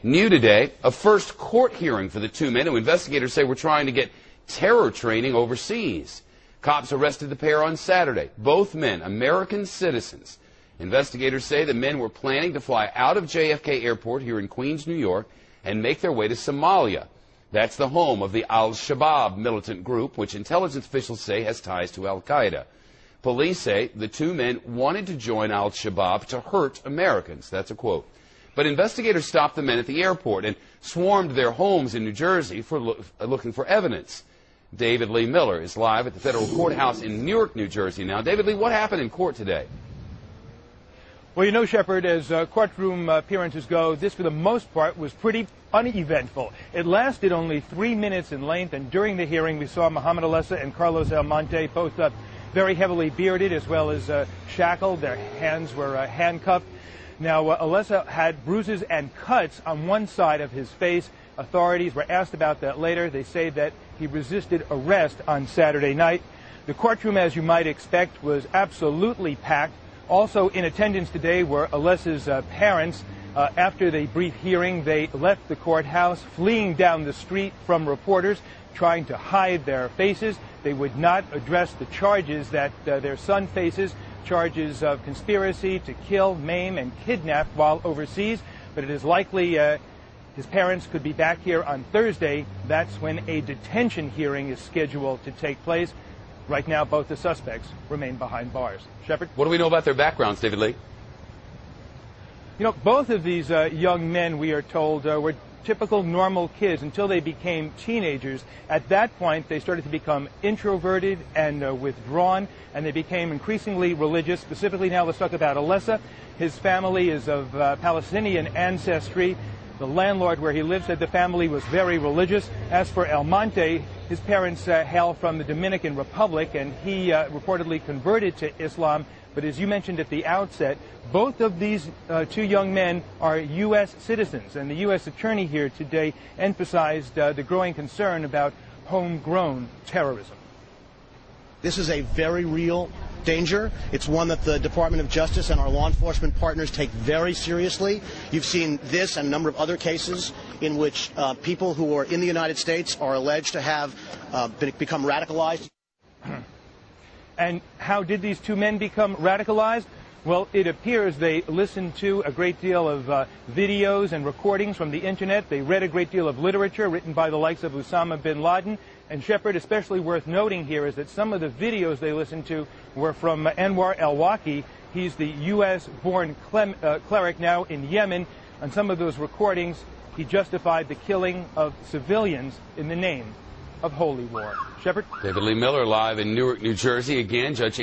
New today, a first court hearing for the two men who investigators say were trying to get terror training overseas. Cops arrested the pair on Saturday. Both men, American citizens. Investigators say the men were planning to fly out of JFK Airport here in Queens, New York, and make their way to Somalia. That's the home of the Al-Shabaab militant group, which intelligence officials say has ties to Al-Qaeda. Police say the two men wanted to join Al-Shabaab to hurt Americans. That's a quote. But investigators stopped the men at the airport and swarmed their homes in New Jersey for looking for evidence. David Lee Miller is live at the federal courthouse in Newark, New Jersey now. David Lee, what happened in court today? Well, you know, Shepard, as courtroom appearances go, this for the most part was pretty uneventful. It lasted only 3 minutes in length, and during the hearing we saw Mohamed Alessa and Carlos Almonte, both very heavily bearded as well as shackled. Their hands were handcuffed. Now, Alessa had bruises and cuts on one side of his face. Authorities were asked about that later. They say that he resisted arrest on Saturday night. The courtroom, as you might expect, was absolutely packed. Also in attendance today were Alessa's parents. After the brief hearing, they left the courthouse, fleeing down the street from reporters, trying to hide their faces. They would not address the charges that their son faces, charges of conspiracy to kill, maim, and kidnap while overseas. But it is likely his parents could be back here on Thursday. That's when a detention hearing is scheduled to take place. Right now, both the suspects remain behind bars. Shepard? What do we know about their backgrounds, David Lee? You know, both of these young men, we are told, were typical normal kids until they became teenagers. At that point, they started to become introverted and withdrawn, and they became increasingly religious. Specifically now, let's talk about Alessa. His family is of Palestinian ancestry. The landlord where he lives said the family was very religious. As for Almonte, his parents hail from the Dominican Republic, and he reportedly converted to Islam. But as you mentioned at the outset, both of these two young men are U.S. citizens, and the U.S. attorney here today emphasized the growing concern about homegrown terrorism. This is a very real danger. It's one that the Department of Justice and our law enforcement partners take very seriously. You've seen this and a number of other cases in which people who are in the United States are alleged to have become radicalized. And how did these two men become radicalized? Well, it appears they listened to a great deal of videos and recordings from the Internet. They read a great deal of literature written by the likes of Osama bin Laden. And Shepard, especially worth noting here is that some of the videos they listened to were from Anwar al-Awlaki. He's the U.S.-born cleric now in Yemen. On some of those recordings, he justified the killing of civilians in the name of holy war. Shepard? David Lee Miller live in Newark, New Jersey. Again, Judge